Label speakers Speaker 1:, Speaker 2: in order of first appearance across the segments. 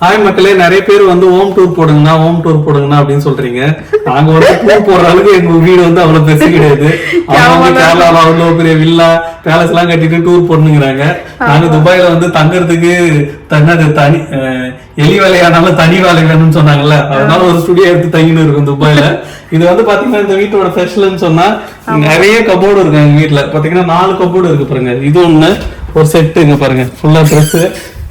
Speaker 1: Hi மக்களே, நிறைய பேர் வந்து ஹோம் டூர் போடுங்கண்ணா அப்படின்னு சொல்றீங்க. நாங்க வந்து டூர் போடுற அளவுக்கு எங்க வீடு வந்து அவ்வளவு பெருசு கிடையாது. அவங்க வந்து கேரளால அவ்வளவு பெரிய வில்லா பேலஸ் எல்லாம் கட்டிட்டு டூர் போடுங்கிறாங்க. நாங்க துபாயில வந்து தங்கறதுக்கு தனி எலி வேலையானாலும் தனி வேலை வேணும்னு சொன்னாங்கல்ல, அதனால ஒரு ஸ்டுடியோ எடுத்து தங்கின்னு இருக்கும் துபாயில. இது வந்து பாத்தீங்கன்னா இந்த வீட்டோட ஸ்பெஷல்னு சொன்னா நிறைய கபோர்டு இருக்கு. எங்க வீட்டுல பாத்தீங்கன்னா 4 கபோர்டு இருக்கு பாருங்க. இது ஒண்ணு ஒரு செட்டுங்க பாருங்க, ஃபுல்லா ட்ரெஸ்.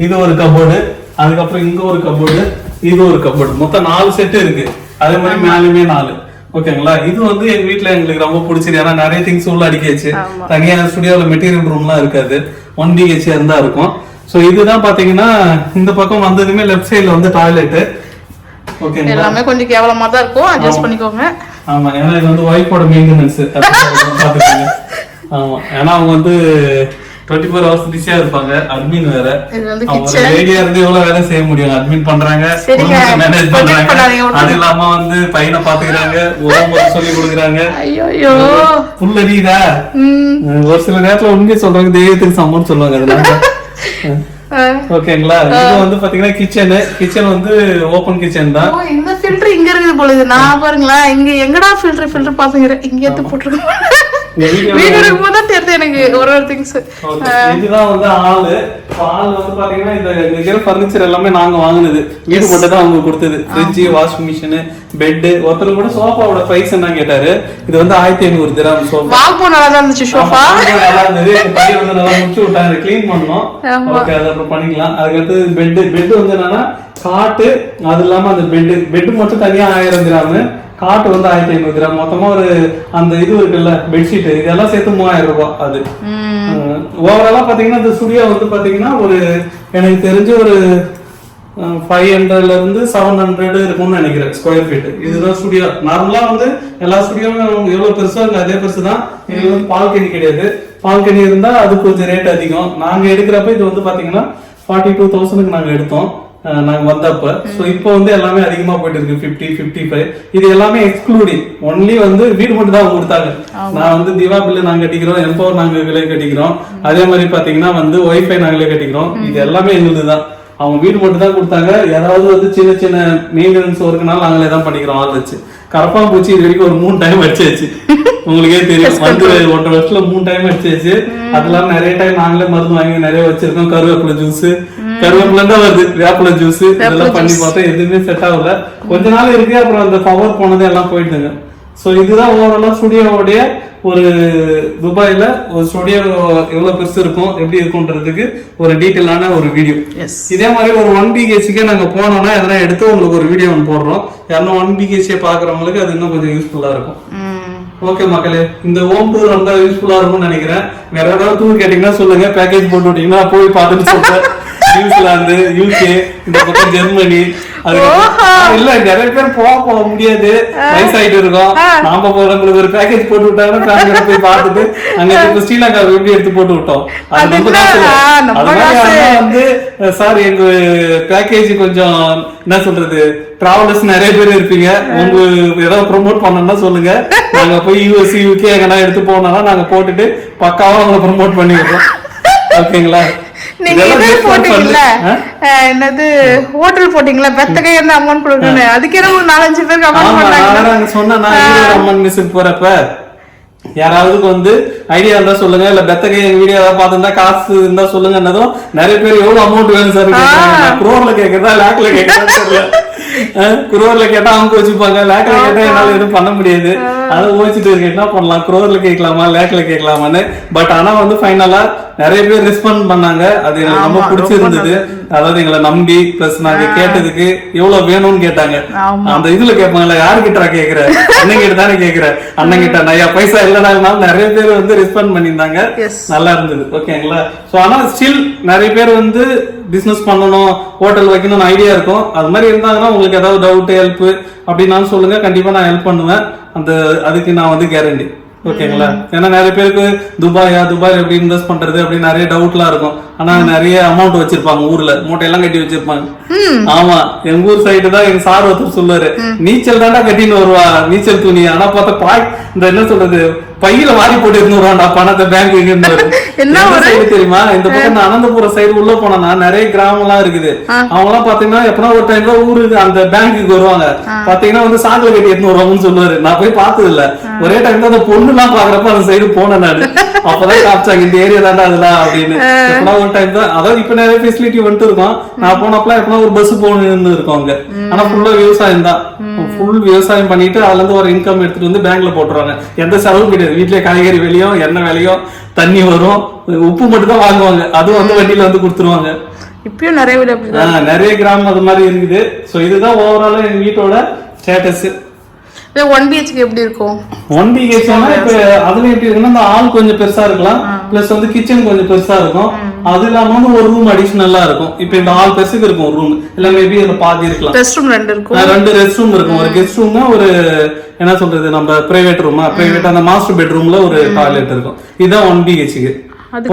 Speaker 1: இது ஒரு கபோர்டு, அதுக்கப்புறம் இங்க ஒரு கபோர்டு, இது ஒரு கபோர்டு, மொத்தம் 4 செட்டு இருக்கு. அதே மாதிரி மேலுமே 4. ஓகேங்களா? இது வந்து எங்க வீட்டுல எங்களுக்கு ரொம்ப பிடிச்சது. ஏன்னா நிறைய திங்ஸ் உள்ள அடிக்காச்சு. தனியான ஸ்டுடியோல மெட்டீரியல் ரூம்லாம் இருக்காது, 1 BHK இருந்தா இருக்கும். சோ இதுதான் பாத்தீங்கன்னா இந்த பக்கம் வந்ததுமே லெஃப்ட் சைடுல வந்து டாய்லெட். ஓகேங்களா? எல்லாமே கொஞ்சம் கேவலமா தான் இருக்கும், அட்ஜஸ்ட் பண்ணிக்கோங்க. ஆமா, ஏன்னா இது வந்து ஒய்ஃபோட மெயின்டெனன்ஸ் பாத்துக்கோங்க. ஆமா, ஏன்னா அவங்க வந்து 24 hours பிஸியா இருப்பாங்க. அட்மின் வேற, அவங்க லேடியா இருந்து எவ்வளவு வேலை செய்ய முடியும்? அட்மின் பண்றாங்க, மேனேஜ் பண்றாங்க, அது இல்லாம வந்து பையனை பாத்துக்கிறாங்க, உடம்பு சொல்லி கொடுக்குறாங்க. புல் அடிதா ஒரு சில நேரத்துல உண்மையை சொல்றாங்க, தெய்வத்துக்கு சமம்னு சொல்லுவாங்க. அதனால ஓகேங்களா? இது வந்து பாத்தீங்கன்னா கிச்சன் வந்து ஓபன் கிச்சன் தான். இந்த ஃபில்டர் இங்க இருக்குது போல. நான் பாருங்களா, இங்க எங்கடா ஃபில்டர் பாத்துங்க, இங்க எடுத்து போட்டுருக்கோம். இதுதான் வந்து ஆள் வந்து பாத்தீங்கன்னா இந்த பர்னிச்சர் எல்லாமே நாங்க வாங்குனது. வீடு மட்டும் தான் அவங்க கொடுத்தது. Fridge, washing machine, bed. ஒருத்தர் கூட சோஃபாவோட பிரைஸ் என்ன கேட்டாரு. இது வந்து 1500 திராம் சோஃபா. நல்லா இருந்துச்சு சோஃபா, நல்லா இருந்தது. பையன் வந்து நல்லா முடிச்சு விட்டாங்க, கிளீன் பண்ணோம். ஓகே, அது அப்புறம் பண்ணிக்கலாம். அதுக்கடுத்து பெட் வந்து என்னன்னா காட்டு, அது இல்லாம அந்த பெட் மட்டும் தனியா 1000 திராம், காட்டு வந்து 1500 கிராம், மொத்தமா ஒரு அந்த இது இருக்குல்ல பெட்ஷீட், இதெல்லாம் சேர்த்து 3000 ரூபாய். அது ஓவராலா பாத்தீங்கன்னா இந்த ஸ்டுடியோ வந்து பாத்தீங்கன்னா ஒரு எனக்கு தெரிஞ்சு ஒரு 500ல இருந்து 700 இருக்கும்னு நினைக்கிறேன் ஸ்கொயர் ஃபீட். இதுதான் ஸ்டுடியோ. நார்மலா வந்து எல்லா ஸ்டுடியோவும் எவ்வளவு பெருசா இருக்கு அதே பெருசுதான். இது வந்து பால்கனி கிடையாது. பால்கனி இருந்தா அது கொஞ்சம் ரேட் அதிகம். நாங்க எடுக்கிறப்ப இது வந்து பாத்தீங்கன்னா 42,000க்கு நாங்க எடுத்தோம் நாங்க வந்தப்ப. சோ இப்போ வந்து எல்லாமே அதிகமா போயிட்டு இருக்கு, 50, 55. இது எல்லாமே எக்ஸ்க்ளூடிங். ஒன்லி வந்து வீடு மட்டும் தான் கொடுத்தாங்க. நான் வந்து திவா பில்லு நாங்க கட்டிக்கிறோம், எம்பவர் நாங்களே கட்டிக்கிறோம். அதே மாதிரி பாத்தீங்கன்னா வந்து ஒய்ஃபை நாங்களே கட்டிக்கிறோம். இது எல்லாமே எங்களுக்கு தான். அவங்க வீடு மட்டும் தான் கொடுத்தாங்க. ஏதாவது வந்து சின்ன சின்ன மெயின்டெனன்ஸ் ஒர்க்குனால நாங்களே தான் பண்ணிக்கிறோம் ஆள் வச்சு. கரப்பா பூச்சி இது வரைக்கும் ஒரு 3 டைம் அடிச்சாச்சு. உங்களுக்கே தெரியும், வந்து 1.5 வருஷத்துல 3 டைம் அடிச்சாச்சு. அதெல்லாம் நிறைய டைம் நாங்களே மருந்து வாங்கி நிறைய வச்சிருக்கோம். கருவேப்பிலை ஜூஸ், கருவேப்பிலை தான் வருது, வேப்பிலை ஜூஸ், இதெல்லாம் பண்ணி பார்த்தா எதுவுமே செட் ஆகல. கொஞ்ச நாள் இருக்கு, அப்புறம் அந்த பவர் போனது எல்லாம் போயிட்டுங்க. சோ இதுதான் ஓவராலா ஸ்டுடியோவுடைய ஒரு துபாயில ஒரு ஸ்டுடியோ எவ்வளவு பெருசு இருக்கும், எப்படி இருக்கும்ன்றதுக்கு ஒரு டீட்டெயிலான ஒரு வீடியோ. இதே மாதிரி ஒரு 1 BHK நாங்க போனோம்னா எதனா எடுத்து உங்களுக்கு ஒரு வீடியோ ஒன்று போடுறோம். யாரும் 1 BHK பாக்குறவங்களுக்கு அது இன்னும் கொஞ்சம் யூஸ்ஃபுல்லா இருக்கும். ஓகே மக்களே, இந்த ஹோம் டூர் ரொம்ப யூஸ்ஃபுல்லா இருக்கும்னு நினைக்கிறேன். வேற ஏதாவது டூர் கேட்டீங்கன்னா சொல்லுங்க, பேக்கேஜ் போட்டு விட்டீங்கன்னா போய் பார்த்துட்டு சொல்றேன். நியூசிலாந்து, UK, இந்த பக்கம் ஜெர்மனி, இல்ல நிறைய பேர் போக முடியாது, வயசாயிட்டு இருக்கோம். நாம உங்களுக்கு ஒரு பேக்கேஜ் போட்டு விட்டாங்கன்னா போய் பார்த்துட்டு அங்க ஸ்ரீலங்கா எப்படி எடுத்து போட்டு விட்டோம். அது ரொம்ப வந்து சார் எங்க பேக்கேஜ் கொஞ்சம் என்ன சொல்றது, டிராவலர்ஸ் நிறைய பேர் இருப்பீங்க, உங்க ஏதாவது ப்ரொமோட் பண்ணணும்னா சொல்லுங்க. நாங்க போய் US, UK எங்கன்னா எடுத்து போனோம்னா நாங்க போட்டுட்டு பக்காவா உங்களை ப்ரொமோட் பண்ணி விடுறோம். ஓகேங்களா? என்னது ஹோட்டல் போட்டீங்களா, பெத்தகை என்ன அமௌண்ட் கொடுக்கணும், அதுக்கு என்ன 4-5 பேர் கமெண்ட் பண்ணாங்க. சொன்னா அம்மன் மிஸ்ஸுக்கு போறப்ப யாராவது வந்து ஐடியா இருந்தா சொல்லுங்க, இல்ல பெத்தகை வீடியோ ஏதாவது பார்த்துருந்தா காசு இருந்தா சொல்லுங்க. என்னதும் நிறைய பேர் எவ்வளவு அமௌண்ட் வேணும் சார், குரோர்ல கேக்குறதா லேக்ல கேக்குறதா, குரோர்ல கேட்டா அவங்க வச்சுப்பாங்க, லேக்ல கேட்டா என்னால எதுவும் பண்ண முடியாது. அதை ஓச்சிட்டு இருக்கு, என்ன பண்ணலாம், குரோர்ல கேட்கலாமா லேக்ல கேட்கலாமான்னு. பட் ஆனா வந்து ஃபைனலா நிறைய பேர் ரெஸ்பாண்ட் பண்ணாங்க. அது எனக்கு ரொம்ப பிடிச்சிருந்தது. அதாவது எங்களை நம்பி பிளஸ் நாங்க கேட்டதுக்கு எவ்வளவு வேணும்னு கேட்டாங்க. அந்த இதுல கேட்பாங்கல்ல, யாரு கிட்ட கேக்குற, அண்ணன் கிட்ட தானே கேக்குற, அண்ணன் கிட்ட நிறைய பைசா இல்லைனாலும் நிறைய பேர் வந்து ரெஸ்பாண்ட் பண்ணியிருந்தாங்க. நல்லா இருந்தது. ஓகேங்களா? சோ ஆனா ஸ்டில் நிறைய பேர் வந்து பிசினஸ் பண்ணணும், ஹோட்டல் வைக்கணும்னு ஐடியா இருக்கும். அது மாதிரி இருந்தாங்கன்னா உங்களுக்கு ஏதாவது டவுட், ஹெல்ப் அப்படின்னாலும் சொல்லுங்க, கண்டிப்பா நான் ஹெல்ப் பண்ணுவேன். அதுக்கு நான் வந்து கேரண்டி. ஓகேங்களா? ஏன்னா நிறைய பேருக்கு துபாய் எப்படி இன்வெஸ்ட் பண்றது அப்படின்னு நிறைய டவுட்லாம் இருக்கும். ஆனா நிறைய அமௌண்ட் வச்சிருப்பாங்க ஊர்ல, மூட்டையெல்லாம் கட்டி வச்சிருப்பாங்க. ஆமா, எங்க ஊர் சைடு தான் எங்க சார் ஒருத்தர் சொல்லுவாரு, நீச்சல் தாண்டா கட்டின்னு வருவா நீச்சல் துணி, ஆனா பார்த்தா இந்த என்ன சொல்றது பையில வாரி போட்டு இருந்துருவாண்டா பணத்தை பேங்க். என்ன சைடு தெரியுமா, இந்த பக்கம் அனந்தபுரம் சைடு உள்ள போனா நிறைய கிராமம் எல்லாம் இருக்குது. அவங்க எல்லாம் பாத்தீங்கன்னா எப்பனா ஒரு டைம் தான் ஊருக்கு அந்த பேங்க்குக்கு வருவாங்க. பாத்தீங்கன்னா வந்து சாக்குல கட்டி எடுத்து வருவாங்கன்னு சொல்லுவாரு. நான் போய் பார்த்தது இல்ல, ஒரே டைம் தான் அந்த பொண்ணு எல்லாம் பாக்குறப்ப அந்த சைடு போனேன் நானு. அப்பதான் காமிச்சாங்க இந்த ஏரியா தாண்டா அதெல்லாம் அப்படின்னு. எப்பனா ஒரு டைம் தான், அதாவது இப்ப நிறைய ஃபெசிலிட்டி வந்துட்டு இருக்கோம். நான் போனப்பலாம் எப்பனா ஒரு பஸ் போகணும்னு இருக்கும் அங்க. ஆனா ஃபுல்லா விவசாயம் தான், ஃபுல் விவசாயம் பண்ணிட்டு அதுல இருந்து ஒரு இன்கம் எடுத்துட்டு வந்து பேங்க்ல போட்டுருவாங்க. எந்த செலவும் கிடையாது. வீட்லயே காய்கறி வெளியும் எண்ணெய் விலையும் தண்ணி வரும், உப்பு மட்டும் தான் வாங்குவாங்க, அதுவும் வந்து வண்டியில வந்து கொடுத்துருவாங்க. இப்பயும் நிறைய வீடு நிறைய கிராமம் அது மாதிரி இருக்குது. சோ இதுதான் ஓவராலா எங்க வீட்டோட ஸ்டேட்டஸ்.
Speaker 2: 1 BHK எப்படி இருக்கும்?
Speaker 1: 1 BHK இப்ப அதுல எப்படி இருக்குன்னா அந்த ஹால் கொஞ்சம் பெருசா இருக்கலாம், பிளஸ் வந்து கிச்சன் கொஞ்சம் பெருசா இருக்கும், அது இல்லாம வந்து ஒரு ரூம் அடிஷனலா இருக்கும். இப்ப இந்த ஹால் பெருசுக்கு இருக்கும் ஒரு ரூம், இல்ல மேபி அதுல பாதி இருக்கலாம்.
Speaker 2: ரெஸ்ட் ரூம் 2 இருக்கும்,
Speaker 1: 2 ரெஸ்ட் ரூம் இருக்கும். ஒரு கெஸ்ட் ரூம், ஒரு என்ன சொல்றது நம்ம பிரைவேட் ரூமா, பிரைவேட் அந்த மாஸ்டர் பெட்ரூம்ல ஒரு டாய்லெட் இருக்கும். இதுதான் 1 BHK.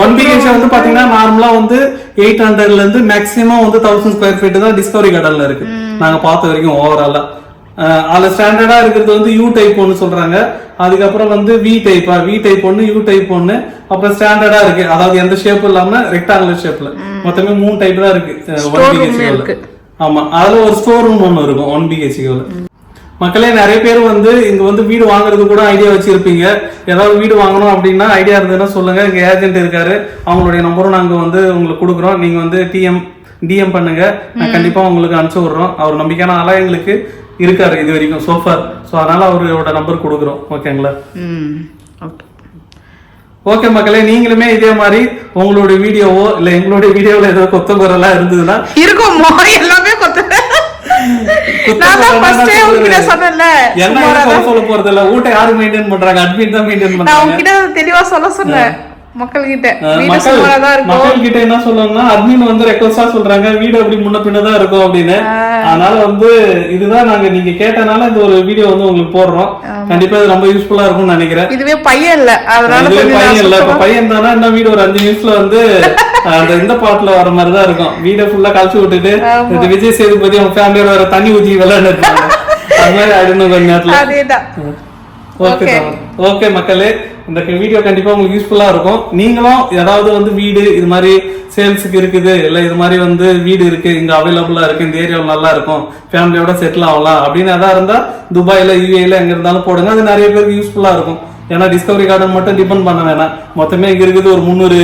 Speaker 1: 1 BHK வந்து பாத்தீங்கன்னா நார்மலா வந்து 800ல இருந்து மேக்ஸிமம் வந்து 1000 ஸ்கொயர் ஃபீட் தான் டிஸ்கவரி கார்டன்ல இருக்கு நாங்க பார்த்த வரைக்கும் ஓவராலா. அதுல ஸ்டாண்டர்டா இருக்கிறது வந்து யூ டைப் ஒன்னு சொல்றாங்க, அதுக்கப்புறம் வந்து வி டைப் 1, யூ டைப் 1, அப்புறம் ஸ்டாண்டர்டா இருக்கு, அதாவது எந்த ஷேப் இல்லாம ரெக்டாங்குலர் ஷேப்ல மொத்தமே 3 டைப் தான் இருக்கு 1 BHK. ஆமா, அதுல ஒரு ஸ்டோர் ரூம் ஒன்னு இருக்கும் 1 BHK. மக்களே நிறைய பேர் வந்து இங்க வந்து வீடு வாங்குறது கூட ஐடியா வச்சிருப்பீங்க. ஏதாவது வீடு வாங்கணும் அப்படின்னா ஐடியா இருந்ததுன்னா சொல்லுங்க, எங்க ஏஜென்ட் இருக்காரு, அவங்களுடைய நம்பரும் நாங்க வந்து உங்களுக்கு கொடுக்குறோம். நீங்க வந்து டிஎம் பண்ணுங்க, நான் கண்டிப்பா உங்களுக்கு அனுப்பிச்சு விடுறோம். அவர் நம்பிக்கையான ஆளா எங்களுக்கு இருக்காரு இது வரைக்கும் சோஃபார். ஸோ அதனால அவரோட நம்பர் கொடுக்குறோம். ஓகேங்களா? ஓகே மக்களே, நீங்களுமே இதே மாதிரி உங்களுடைய வீடியோவோ இல்ல எங்களுடைய வீடியோல ஏதோ கொத்த குறைலாம் இருந்ததுன்னா
Speaker 2: இருக்கும், எல்லாமே கொத்த
Speaker 1: சொல்ல போறது இல்ல. ஊட்ட யாரு மெயின்டைன் பண்றாங்க? அட்மின் தான் மெயின்டைன் பண்றாங்க.
Speaker 2: தெளிவா சொல்ல சொன்னேன் மக்கள் கிட்ட
Speaker 1: என்ன சொல்லுவாங்கன்னா, அட்மின் வந்து ரெக்வஸ்டா சொல்றாங்க வீடு அப்படி முன்ன பின்னதான் இருக்கும் அப்படின்னு. அதனால வந்து இதுதான் நாங்க நீங்க கேட்டனால இந்த ஒரு வீடியோ வந்து உங்களுக்கு போடுறோம். கண்டிப்பா இது ரொம்ப யூஸ்ஃபுல்லா இருக்கும்னு நினைக்கிறேன்.
Speaker 2: இதுவே பையன் இல்ல, அதனால
Speaker 1: பையன் இல்ல. இப்ப பையன் தானே இந்த வீடு ஒரு 5 நிமிஷத்துல வந்து அந்த இந்த பாட்டுல வர மாதிரிதான் இருக்கும். வீடை ஃபுல்லா கழிச்சு விட்டுட்டு இந்த விஜய் சேதுபதி அவங்க ஃபேமிலியோட வர தண்ணி ஊற்றி விளையாண்டு இருக்காங்க. அது மாதிரி ஆயிடும் கொஞ்ச நேரத்துல. ஓகே மக்களே, இந்த வீடியோ கண்டிப்பா உங்களுக்கு யூஸ்ஃபுல்லா இருக்கும். நீங்களும் ஏதாவது வந்து வீடு இது மாதிரி சேல்ஸுக்கு இருக்குது, இல்ல இது மாதிரி வந்து வீடு இருக்கு இங்க அவைலபிளா இருக்கு, இந்த ஏரியாவில் நல்லா இருக்கும், ஃபேமிலியோட செட்டில் ஆகலாம் அப்படின்னு எதா இருந்தா துபாயில யூஏல எங்க இருந்தாலும் போடுங்க. அது நிறைய பேருக்கு யூஸ்ஃபுல்லா இருக்கும். ஏன்னா டிஸ்கவரி கார்டன் மட்டும் டிபெண்ட் பண்ண வேணாம். மொத்தமே இங்க இருக்குது ஒரு 300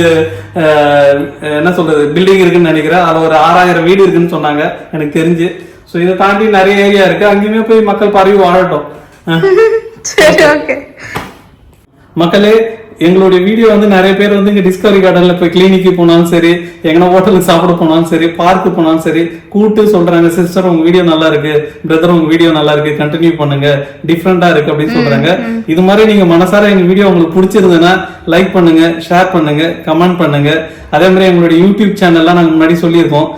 Speaker 1: என்ன சொல்றது பில்டிங் இருக்குன்னு நினைக்கிறேன். அதுல ஒரு 6000 வீடு இருக்குன்னு சொன்னாங்க எனக்கு தெரிஞ்சு. ஸோ இதை தாண்டி நிறைய ஏரியா இருக்கு, அங்கேயுமே போய் மக்கள் பரவி வாழட்டும். மக்களே, எங்களுடைய வீடியோ வந்து நிறைய பேர் வந்து இங்க டிஸ்கவரி கார்டன்ல போய் கிளினிக்கு போனாலும் சரி, எங்கன்னா ஹோட்டலுக்கு சாப்பிட போனாலும் சரி, பார்க்கு போனாலும் சரி கூட்டு சொல்றாங்க, சிஸ்டர் உங்க வீடியோ நல்லா இருக்கு, பிரதர் உங்க வீடியோ நல்லா இருக்கு, கண்டினியூ பண்ணுங்க, டிஃப்ரெண்டா இருக்கு அப்படின்னு சொல்றாங்க. இது மாதிரி நீங்க மனசார எங்க வீடியோ உங்களுக்கு பிடிச்சிருந்ததுன்னா லைக் பண்ணுங்க, ஷேர் பண்ணுங்க, கமெண்ட் பண்ணுங்க. அதே மாதிரி எங்களுடைய யூடியூப் சேனல்லாம் நாங்க முன்னாடி சொல்லியிருக்கோம்.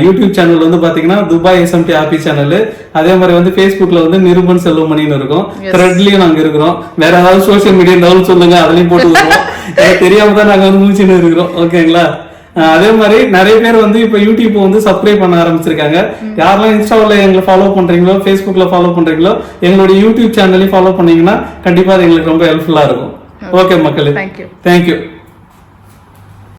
Speaker 1: யூடியூப் சேனல் வந்து பாத்தீங்கன்னா துபாய் SMT ஹாப்பி சேனல். அதே மாதிரி வந்து Facebookல வந்து நிருபன் செல்வமணின்னு இருக்கும். த்ரெட்லயும் நாங்க இருக்கிறோம். வேற ஏதாவது சோசியல் மீடியா இருந்தாலும் சொல்லுங்க, அதுலயும் போட்டு வருவோம். தெரியாம தான் நாங்க வந்து முடிச்சுன்னு இருக்கிறோம். ஓகேங்களா? அதே மாதிரி நிறைய பேர் வந்து இப்ப யூடியூப் வந்து சப்ஸ்கிரைப் பண்ண ஆரம்பிச்சிருக்காங்க. யாரெல்லாம் இன்ஸ்டாவில் எங்களை ஃபாலோ பண்றீங்களோ, Facebookல ஃபாலோ பண்றீங்களோ, எங்களுடைய யூடியூப் சேனலையும் ஃபாலோ பண்ணீங்கன்னா கண்டிப்பா அது எங்களுக்கு ரொம்ப ஹெல்ப்ஃபுல்லா இருக்கும். ஓகே மக்களே, தேங்க்யூ.